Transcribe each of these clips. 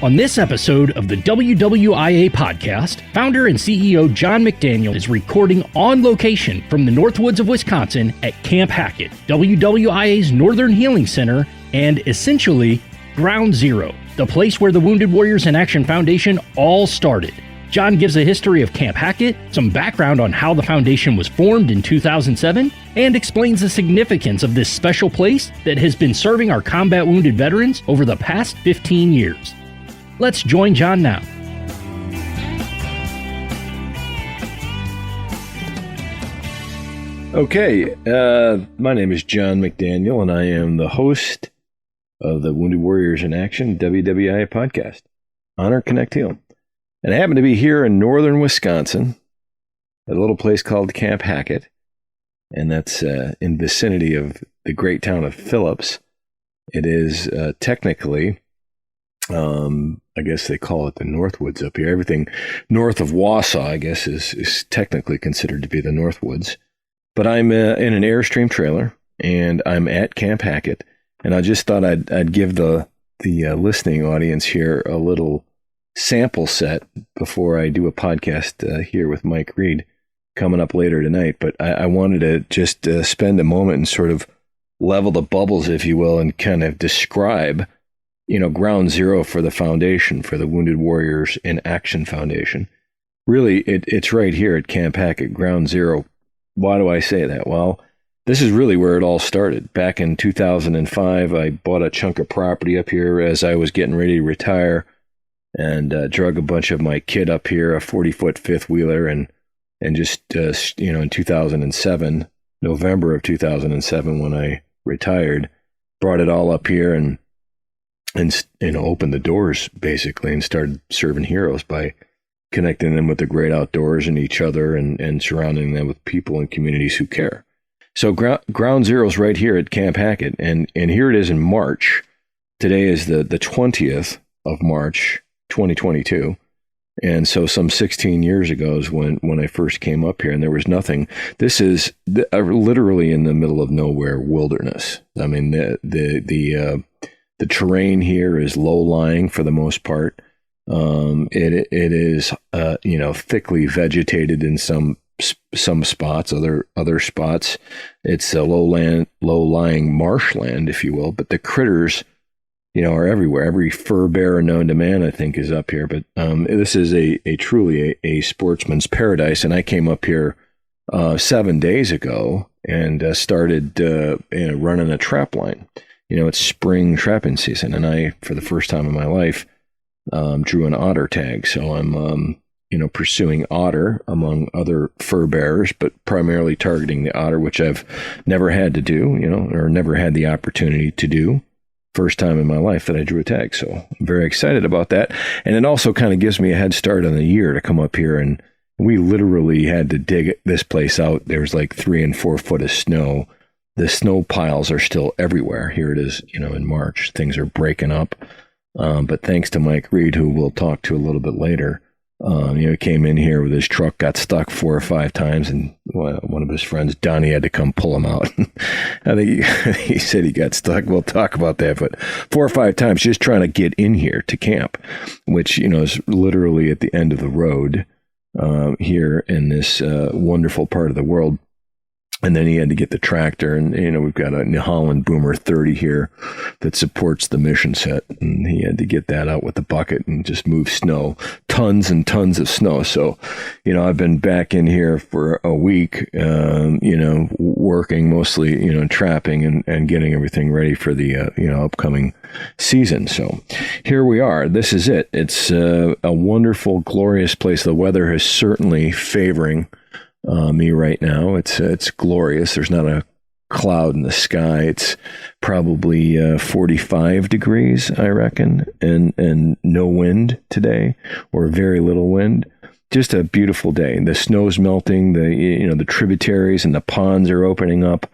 On this episode of the WWIA Podcast, founder and CEO John McDaniel is recording on location from the Northwoods of Wisconsin at Camp Hackett, WWIA's Northern Healing Center, and essentially Ground Zero, the place where the Wounded Warriors in Action Foundation all started. John gives a history of Camp Hackett, some background on how the foundation was formed in 2007, and explains the significance of this special place that has been serving our combat wounded veterans over the past 15 years. Let's join John now. Okay, my name is John McDaniel, and I am the host of the Wounded Warriors in Action WWIA Podcast. Honor, Connect, Heal. And I happen to be here in northern Wisconsin, at a little place called Camp Hackett, and that's in vicinity of the great town of Phillips. It is technically, I guess they call it the Northwoods up here. Everything north of Wausau, I guess, is technically considered to be the Northwoods. But I'm in an Airstream trailer, and I'm at Camp Hackett, and I just thought I'd give the listening audience here a little sample set before I do a podcast here with Mike Reed coming up later tonight. But I wanted to just spend a moment and sort of level the bubbles, if you will, and kind of describe, Ground Zero for the foundation, for the Wounded Warriors in Action Foundation. Really, it's right here at Camp Hackett, Ground Zero. Why do I say that? Well, this is really where it all started. Back in 2005, I bought a chunk of property up here as I was getting ready to retire, and drug a bunch of my kit up here, a 40-foot fifth wheeler, and just in 2007, November of 2007, when I retired, brought it all up here and opened the doors basically, and started serving heroes by connecting them with the great outdoors and each other, and surrounding them with people and communities who care. So Ground Zero is right here at Camp Hackett, and here it is in March. Today is the 20th of March, 2022. And so some 16 years ago is when I first came up here, and there was nothing. This is literally in the middle of nowhere wilderness. I mean, the terrain here is low-lying for the most part. It is thickly vegetated in some spots. Other spots, it's a low-lying marshland, if you will. But the critters, are everywhere. Every fur bearer known to man, I think, is up here. But this is a truly a sportsman's paradise. And I came up here 7 days ago and started running a trap line. It's spring trapping season, and I, for the first time in my life, drew an otter tag. So I'm pursuing otter among other fur bearers, but primarily targeting the otter, which I've never had to do, or never had the opportunity to do. First time in my life that I drew a tag. So I'm very excited about that. And it also kind of gives me a head start on the year to come up here. And we literally had to dig this place out. There was like 3 and 4 foot of snow. The snow piles are still everywhere. Here it is, in March. Things are breaking up. But thanks to Mike Reed, who we'll talk to a little bit later, he came in here with his truck, got stuck 4 or 5 times, and one of his friends, Donnie, had to come pull him out. I think he said he got stuck. We'll talk about that, but 4 or 5 times just trying to get in here to camp, which, is literally at the end of the road here in this wonderful part of the world. And then he had to get the tractor, and, we've got a New Holland Boomer 30 here that supports the mission set. And he had to get that out with the bucket and just move snow, tons and tons of snow. So, I've been back in here for a week, working mostly, trapping and getting everything ready for the, upcoming season. So here we are. This is it. It's a wonderful, glorious place. The weather is certainly favoring me right now. It's glorious. There's not a cloud in the sky. It's probably 45 degrees, I reckon, and no wind today, or very little wind. Just a beautiful day. The snow's melting. The tributaries and the ponds are opening up.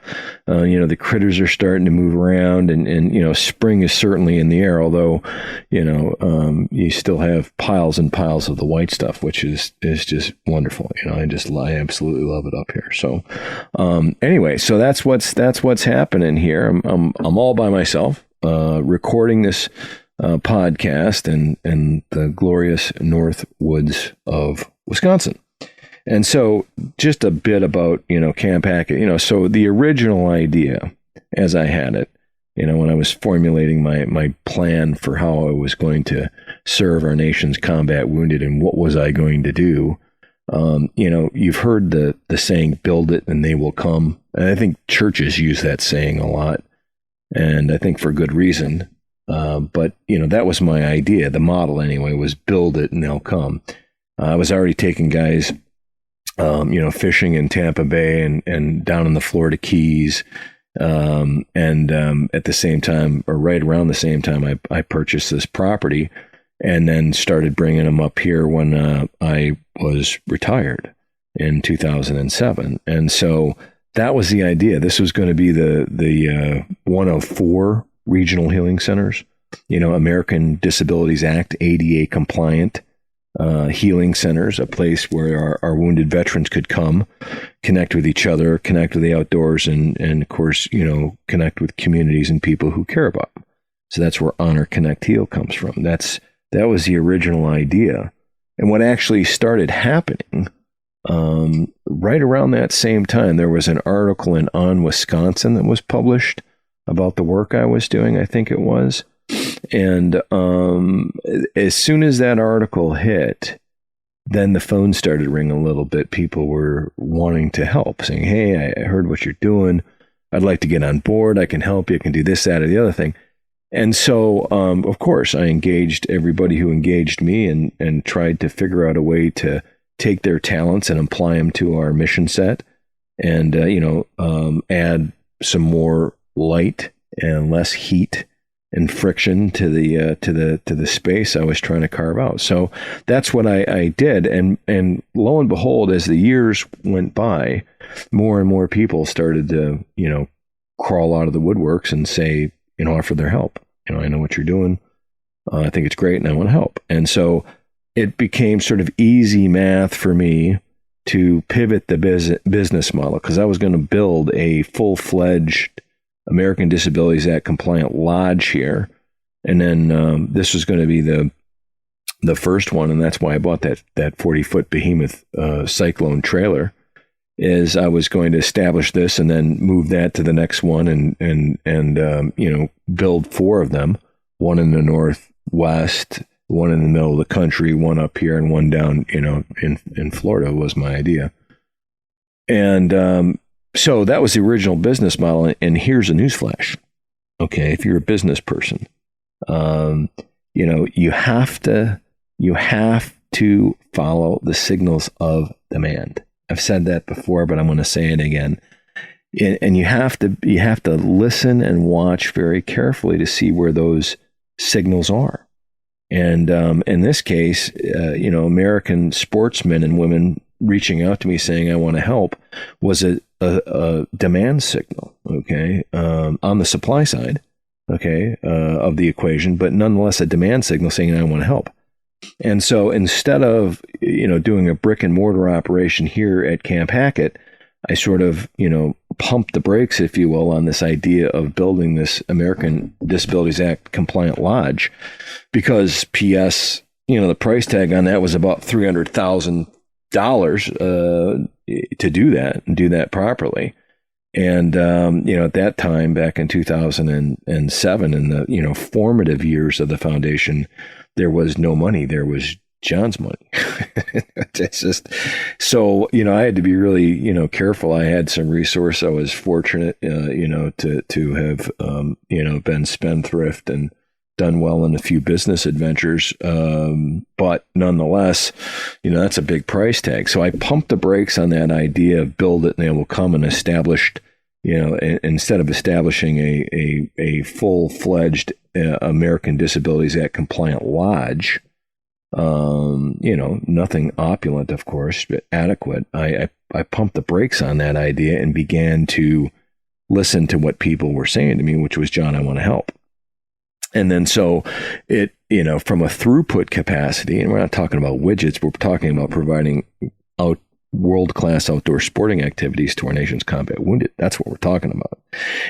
The critters are starting to move around, and spring is certainly in the air. Although, you still have piles and piles of the white stuff, which is just wonderful. I absolutely love it up here. So, anyway, so that's what's happening here. I'm all by myself, recording this podcast and the glorious Northwoods of Wisconsin. And so just a bit about, Camp Hackett, so the original idea as I had it, when I was formulating my plan for how I was going to serve our nation's combat wounded and what was I going to do, you've heard the saying, build it and they will come. And I think churches use that saying a lot, and I think for good reason. But that was my idea. The model anyway was build it and they'll come. I was already taking guys, fishing in Tampa Bay and down in the Florida Keys. And at the same time, or right around the same time, I purchased this property and then started bringing them up here when I was retired in 2007. And so that was the idea. This was going to be the one of 4 regional healing centers, American Disabilities Act, ADA compliant healing centers, a place where our wounded veterans could come, connect with each other, connect with the outdoors, and of course, connect with communities and people who care about them. So that's where Honor, Connect, Heal comes from. That was the original idea. And what actually started happening, right around that same time, there was an article in On Wisconsin that was published about the work I was doing, I think it was. And as soon as that article hit, then the phone started ringing a little bit. People were wanting to help, saying, hey, I heard what you're doing. I'd like to get on board. I can help you. I can do this, that, or the other thing. And so, of course, I engaged everybody who engaged me and tried to figure out a way to take their talents and apply them to our mission set and, add some more light and less heat and friction to the space I was trying to carve out. So that's what I did. And lo and behold, as the years went by, more and more people started to, crawl out of the woodworks and say, offer their help. I know what you're doing. I think it's great and I want to help. And so it became sort of easy math for me to pivot the business model, because I was going to build a full-fledged American Disabilities Act compliant lodge here. And then this was going to be the first one, and that's why I bought that 40-foot behemoth Cyclone trailer, is I was going to establish this and then move that to the next one and build 4 of them, one in the Northwest, one in the middle of the country, one up here, and one down, in Florida was my idea. And so that was the original business model. And here's a newsflash. Okay, if you're a business person, you have to follow the signals of demand. I've said that before, but I'm going to say it again. And you have to listen and watch very carefully to see where those signals are. And in this case, American sportsmen and women reaching out to me saying, I want to help, was a demand signal, okay, on the supply side, okay, of the equation, but nonetheless a demand signal saying, I want to help. And so instead of, doing a brick and mortar operation here at Camp Hackett, I sort of, pumped the brakes, if you will, on this idea of building this American Disabilities Act compliant lodge, because P.S., the price tag on that was about $300,000 to do that and do that properly. And, at that time, back in 2007, in the, formative years of the foundation, there was no money. There was John's money. It's just, so, I had to be really, careful. I had some resource. I was fortunate, to have, been spendthrift and done well in a few business adventures. But nonetheless, that's a big price tag. So I pumped the brakes on that idea of build it and they will come, and established, instead of establishing a full-fledged American Disabilities Act compliant lodge, nothing opulent, of course, but adequate. I pumped the brakes on that idea and began to listen to what people were saying to me, which was, John, I want to help. And then so it, from a throughput capacity, and we're not talking about widgets, we're talking about providing world-class outdoor sporting activities to our nation's combat wounded. That's what we're talking about.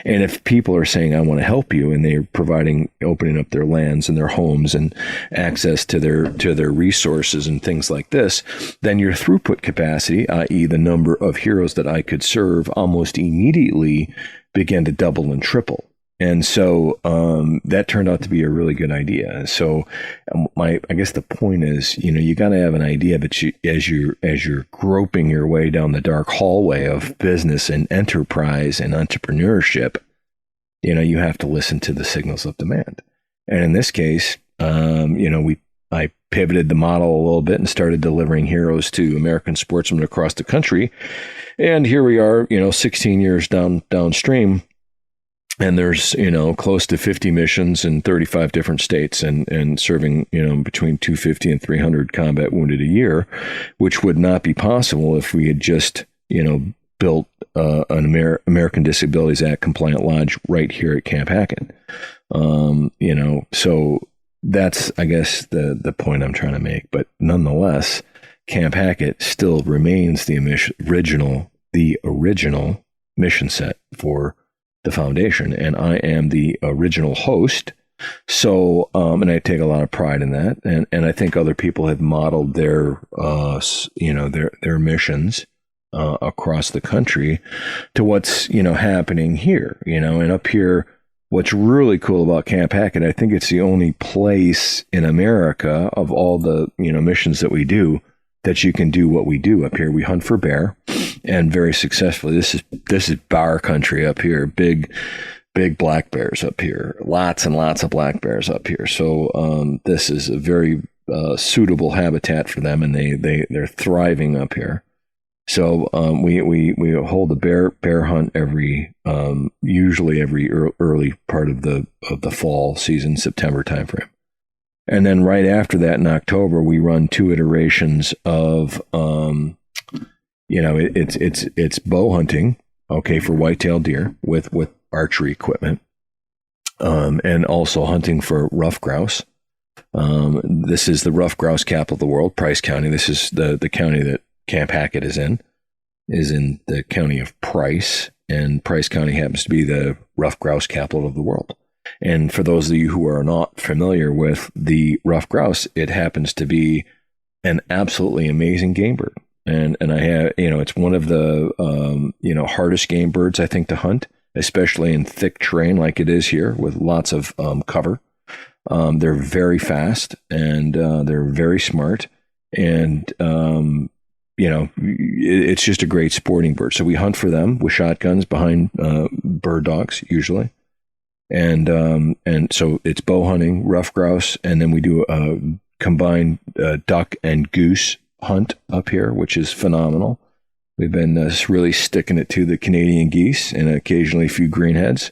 And if people are saying, I want to help you, and they're opening up their lands and their homes and access to their resources and things like this, then your throughput capacity, i.e. the number of heroes that I could serve, almost immediately began to double and triple. And so that turned out to be a really good idea. So I guess the point is, you got to have an idea that as you're groping your way down the dark hallway of business and enterprise and entrepreneurship, you have to listen to the signals of demand. And in this case, I pivoted the model a little bit and started delivering heroes to American sportsmen across the country. And here we are, 16 years downstream. And there's, close to 50 missions in 35 different states and serving, between 250 and 300 combat wounded a year, which would not be possible if we had just, built an American Disabilities Act compliant lodge right here at Camp Hackett. So that's, I guess, the point I'm trying to make. But nonetheless, Camp Hackett still remains the original mission set for the foundation, and I am the original host. So, and I take a lot of pride in that, and I think other people have modeled their missions across the country to what's happening here. And up here, what's really cool about Camp Hackett, I think it's the only place in America of all the missions that we do that you can do what we do up here. We hunt for bear, and very successfully. This is bar country up here. Big black bears up here. Lots and lots of black bears up here. So this is a very suitable habitat for them, and they're thriving up here. So we hold a bear hunt usually every early part of the fall season, September timeframe. And then right after that in October, we run 2 iterations of, it's bow hunting, for whitetail deer with archery equipment, and also hunting for rough grouse. This is the rough grouse capital of the world, Price County. This is the county that Camp Hackett is in the county of Price, and Price County happens to be the rough grouse capital of the world. And for those of you who are not familiar with the rough grouse, it happens to be an absolutely amazing game bird. And I have, it's one of the, hardest game birds, I think, to hunt, especially in thick terrain like it is here with lots of cover. They're very fast, and they're very smart. And, it's just a great sporting bird. So we hunt for them with shotguns behind bird dogs, usually. And so it's bow hunting, rough grouse, and then we do a combined duck and goose hunt up here, which is phenomenal. We've been really sticking it to the Canadian geese and occasionally a few greenheads.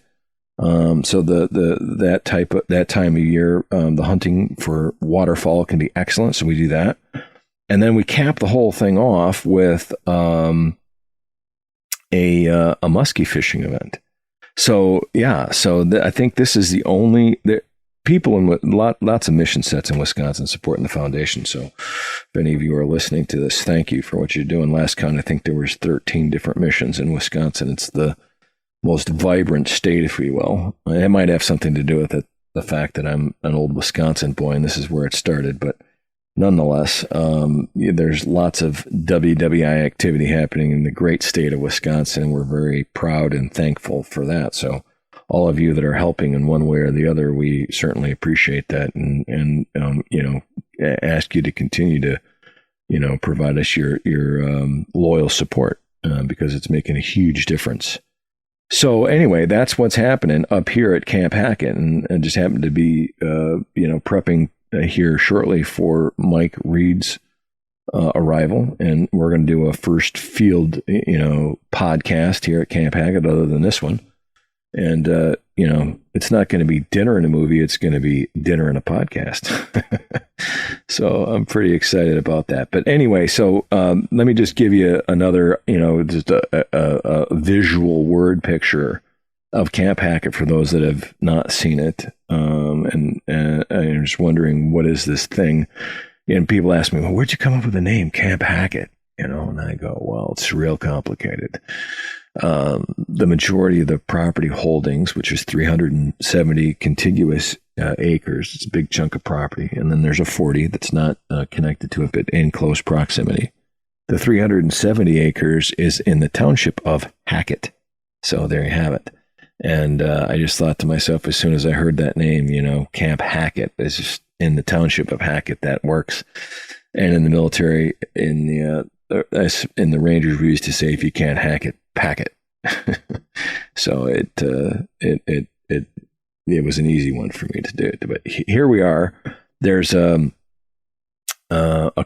So that time of year, the hunting for waterfowl can be excellent. So we do that, and then we cap the whole thing off with a muskie fishing event. So I think this is the only people in lots of mission sets in Wisconsin supporting the foundation. So if any of you are listening to this, thank you for what you're doing. Last count, I think there was 13 different missions in Wisconsin. It's the most vibrant state, if we will. It might have something to do with it, the fact that I'm an old Wisconsin boy and this is where it started. But nonetheless, there's lots of WWIA activity happening in the great state of Wisconsin, and we're very proud and thankful for that. So all of you that are helping in one way or the other, we certainly appreciate that, and ask you to continue to, provide us your loyal support, because it's making a huge difference. So anyway, that's what's happening up here at Camp Hackett, and I just happened to be, prepping here shortly for Mike Reed's arrival, and we're going to do a first field, podcast here at Camp Hackett, other than this one. And it's not going to be dinner in a movie; it's going to be dinner in a podcast. So I'm pretty excited about that. But anyway, so let me just give you another, just a visual word picture of Camp Hackett for those that have not seen it. And I'm just wondering, what is this thing? And people ask me, well, where'd you come up with the name Camp Hackett? And I go, well, it's real complicated. The majority of the property holdings, which is 370 contiguous acres, it's a big chunk of property. And then there's a 40 that's not connected to it, but in close proximity. The 370 acres is in the township of Hackett. So there you have it. And I just thought to myself, as soon as I heard that name, Camp Hackett is just in the township of Hackett. That works. And in the military, in the Rangers, we used to say, if you can't hack it, pack it. So it was an easy one for me to do. But here we are. There's a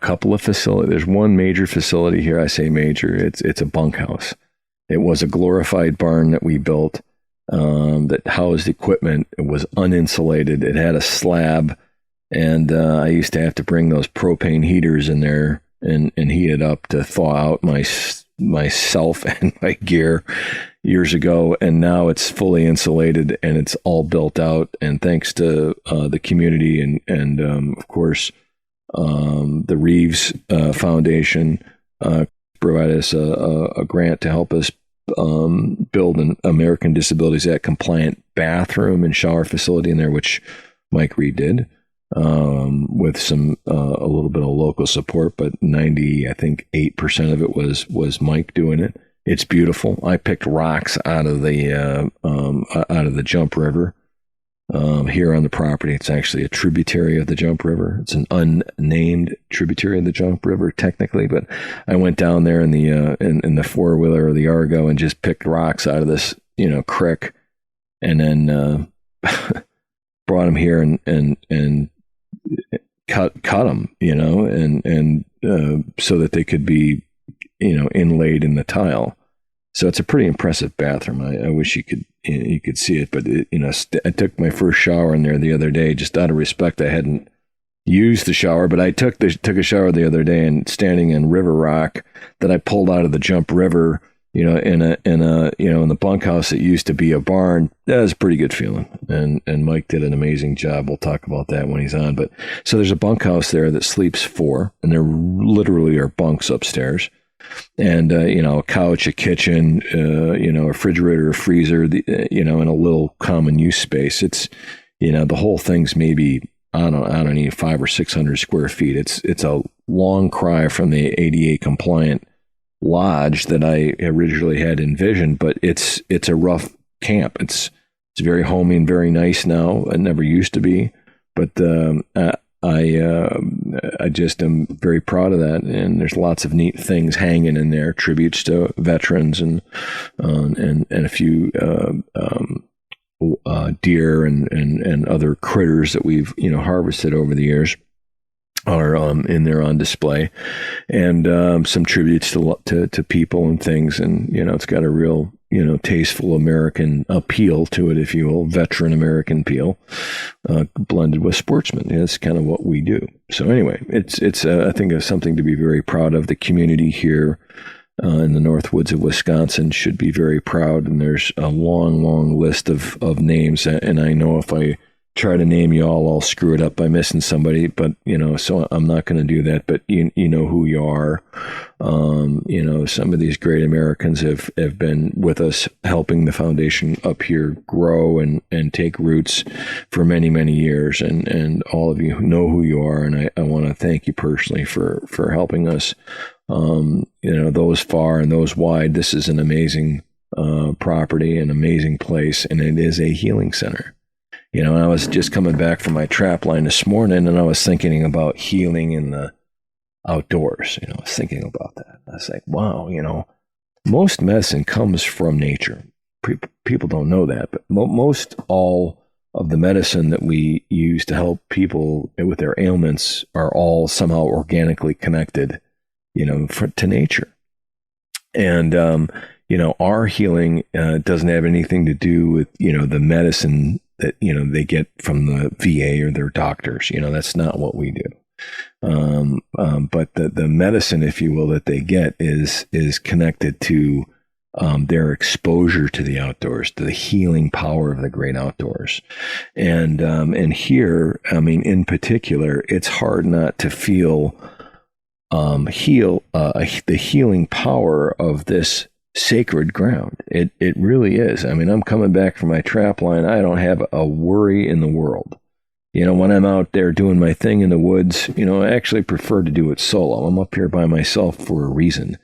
couple of facilities. There's one major facility here. I say major. It's a bunkhouse. It was a glorified barn that we built that housed equipment. It was uninsulated. It had a slab, and I used to have to bring those propane heaters in there and heat it up to thaw out myself and my gear years ago. And now it's fully insulated and it's all built out. And thanks to the community and of course, the Reeves Foundation provided us a grant to help us build an American Disabilities Act compliant bathroom and shower facility in there, which Mike Reed did, with some a little bit of local support, but 8% of it was Mike doing it. It's beautiful. I picked rocks out of the Jump River here on the property. It's actually a tributary of the Jump River. It's an unnamed tributary of the Jump River, technically, but I went down there in the four-wheeler or the Argo and just picked rocks out of this, creek, and then brought them here and cut them, and so that they could be, inlaid in the tile. So it's a pretty impressive bathroom. I wish you could see it, but I took my first shower in there the other day, just out of respect. I hadn't used the shower, but I took a shower the other day, and standing in river rock that I pulled out of the Jump River, in the bunkhouse that used to be a barn. That was a pretty good feeling. And Mike did an amazing job. We'll talk about that when he's on. But so there's a bunkhouse there that sleeps 4, and there literally are bunks upstairs. And, a couch, a kitchen, a refrigerator, a freezer, and a little common use space. It's, the whole thing's maybe, I don't need 500 or 600 square feet. It's a long cry from the ADA compliant lodge that I originally had envisioned, but it's a rough camp. It's very homey and very nice now. It never used to be, but I just am very proud of that. And there's lots of neat things hanging in there, tributes to veterans and a few deer and other critters that we've harvested over the years are in there on display, and some tributes to people and things. And it's got a real tasteful American appeal to it, if you will, veteran American appeal, blended with sportsmen. That's kind of what we do. So anyway, it's I think it's something to be very proud of. The community here in the Northwoods of Wisconsin should be very proud. And there's a long list of names, and I know if I try to name you all, I'll screw it up by missing somebody, but so I'm not going to do that. But you know who you are. Some of these great Americans have been with us, helping the foundation up here grow and take roots for many years, and all of you know who you are, and I want to thank you personally for helping us. Those far and those wide. This is an amazing property, an amazing place, and it is a healing center. I was just coming back from my trap line this morning, and I was thinking about healing in the outdoors. I was thinking about that. I was like, wow, most medicine comes from nature. People don't know that, but most all of the medicine that we use to help people with their ailments are all somehow organically connected, to nature. And, our healing doesn't have anything to do with, the medicine that, they get from the VA or their doctors. That's not what we do. But the medicine, if you will, that they get is connected to their exposure to the outdoors, to the healing power of the great outdoors. And here, in particular, it's hard not to feel the healing power of this sacred ground. It really is. I mean, I'm coming back from my trap line. I don't have a worry in the world. When I'm out there doing my thing in the woods, I actually prefer to do it solo. I'm up here by myself for a reason.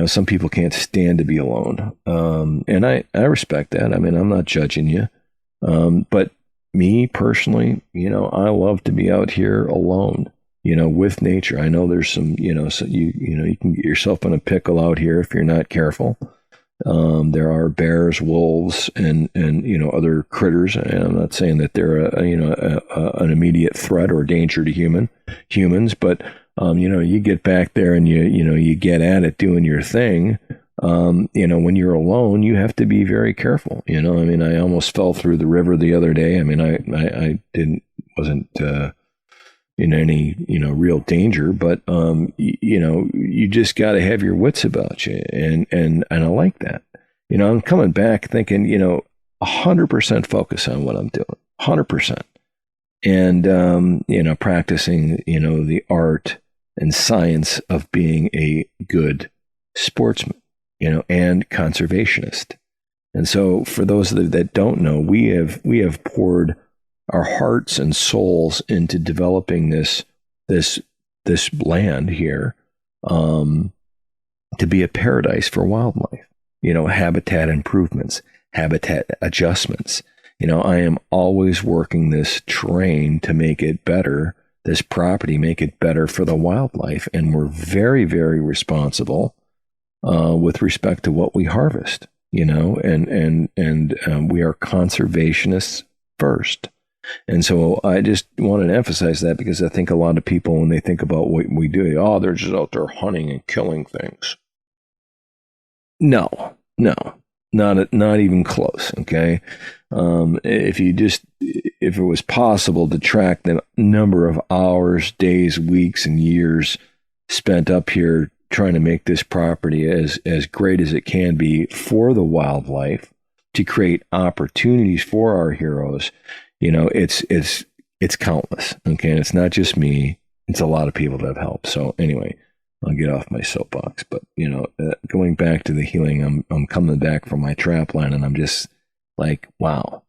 Some people can't stand to be alone. And I respect that. I mean, I'm not judging you. But me personally, I love to be out here alone, with nature. I know there's some, so you can get yourself in a pickle out here if you're not careful. There are bears, wolves, and other critters. And I'm not saying that they're an immediate threat or danger to humans, but you get back there and you get at it doing your thing. When you're alone, you have to be very careful. I mean, I almost fell through the river the other day. I mean, I wasn't in any real danger, but you just got to have your wits about you, and I like that. I'm coming back thinking 100% focus on what I'm doing, 100%, and practicing the art and science of being a good sportsman, and conservationist. And so, for those that don't know, we have poured our hearts and souls into developing this land here to be a paradise for wildlife. Habitat improvements, habitat adjustments. I am always working this terrain to make it better, this property, make it better for the wildlife. And we're very, very responsible with respect to what we harvest, and we are conservationists first. And so I just wanted to emphasize that, because I think a lot of people, when they think about what we do, they're just out there hunting and killing things. No, not even close. Okay. If it was possible to track the number of hours, days, weeks, and years spent up here trying to make this property as great as it can be for the wildlife, to create opportunities for our heroes, it's countless. Okay. And it's not just me. It's a lot of people that have helped. So anyway, I'll get off my soapbox, but going back to the healing, I'm coming back from my trap line, and I'm just like, wow,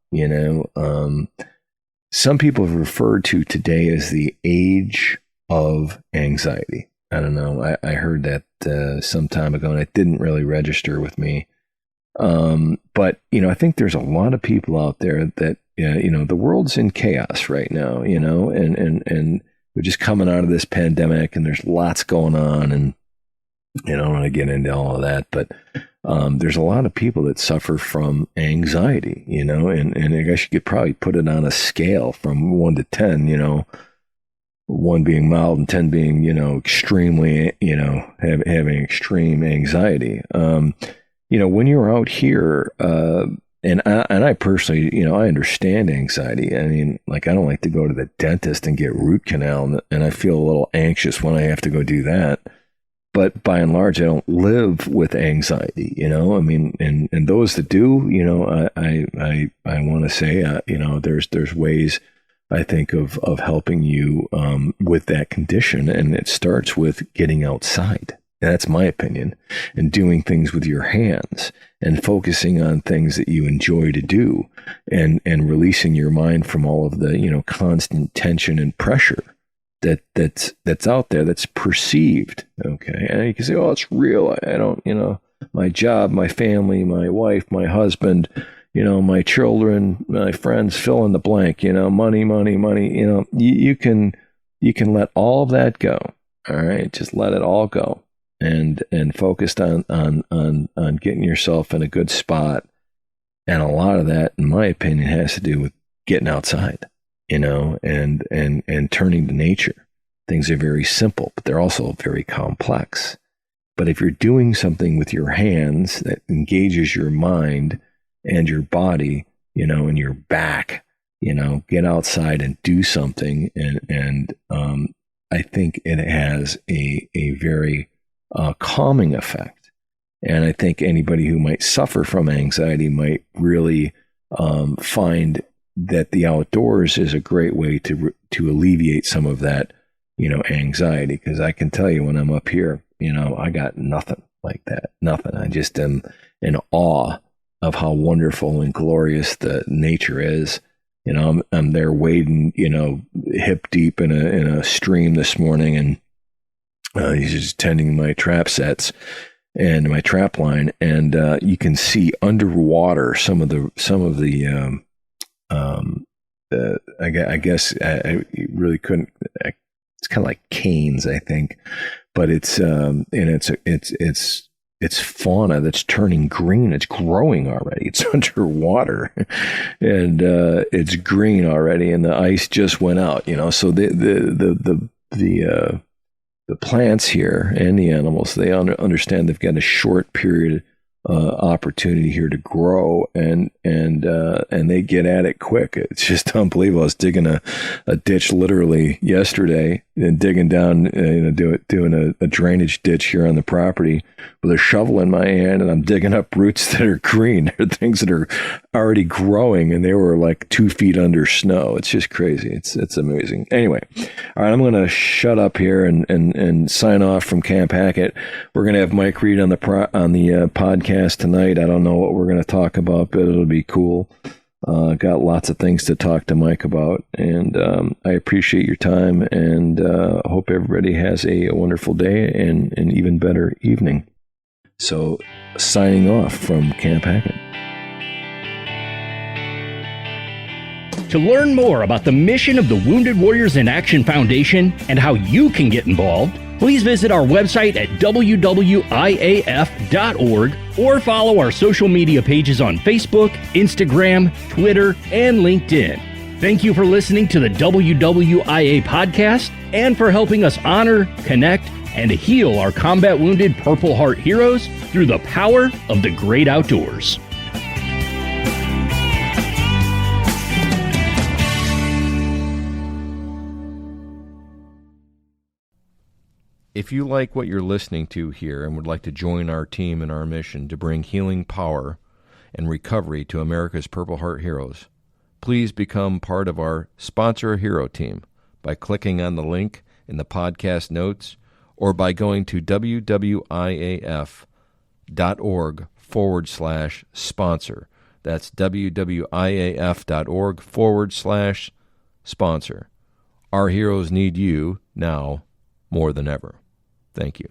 some people have referred to today as the age of anxiety. I don't know. I heard that some time ago, and it didn't really register with me. But I think there's a lot of people out there that, the world's in chaos right now, and we're just coming out of this pandemic, and there's lots going on, and I don't want to get into all of that, but there's a lot of people that suffer from anxiety, and I guess you could probably put it on a scale from 1 to 10, 1 being mild and 10 being, extremely, having extreme anxiety. When you're out here, and I personally, I understand anxiety. I mean, like, I don't like to go to the dentist and get root canal, and I feel a little anxious when I have to go do that. But by and large, I don't live with anxiety, I mean, and those that do, I want to say, there's ways, I think, of helping you with that condition. And it starts with getting outside. That's my opinion. And doing things with your hands, and focusing on things that you enjoy to do, and releasing your mind from all of the, constant tension and pressure that's out there, that's perceived. Okay. And you can say, oh, it's real. I don't, my job, my family, my wife, my husband, my children, my friends, fill in the blank, money, you can let all of that go. All right. Just let it all go. And focused on getting yourself in a good spot. And a lot of that, in my opinion, has to do with getting outside, and turning to nature. Things are very simple, but they're also very complex. But if you're doing something with your hands that engages your mind and your body, and your back, get outside and do something. And I think it has a very calming effect. And I think anybody who might suffer from anxiety might really find that the outdoors is a great way to alleviate some of that, anxiety, because I can tell you when I'm up here, I got nothing like that. Nothing. I just am in awe of how wonderful and glorious the nature is. I'm there wading, hip deep in a stream this morning, and he's just tending my trap sets and my trap line, and you can see underwater some of the I guess I really couldn't. It's kind of like canes, I think, but it's fauna that's turning green. It's growing already. It's underwater, and it's green already, and the ice just went out. So the plants here and the animals, they understand they've got a short period opportunity here to grow, and they get at it quick. It's just unbelievable. I was digging a ditch literally yesterday, and digging down, doing a drainage ditch here on the property with a shovel in my hand, and I'm digging up roots that are green. They're things that are already growing, and they were like 2 feet under snow. It's just crazy. It's amazing. Anyway, all right, I'm going to shut up here and sign off from Camp Hackett. We're going to have Mike Reed on the podcast tonight. I don't know what we're going to talk about, but it'll be cool. Got lots of things to talk to Mike about, and I appreciate your time, and hope everybody has a wonderful day and an even better evening. So, signing off from Camp Hackett. To learn more about the mission of the Wounded Warriors in Action Foundation and how you can get involved, please visit our website at wwiaf.org or follow our social media pages on Facebook, Instagram, Twitter, and LinkedIn. Thank you for listening to the WWIA Podcast and for helping us honor, connect, and heal our combat wounded Purple Heart heroes through the power of the great outdoors. If you like what you're listening to here and would like to join our team in our mission to bring healing power and recovery to America's Purple Heart heroes, please become part of our Sponsor a Hero team by clicking on the link in the podcast notes or by going to wwiaf.org/sponsor. That's wwiaf.org/sponsor. Our heroes need you now more than ever. Thank you.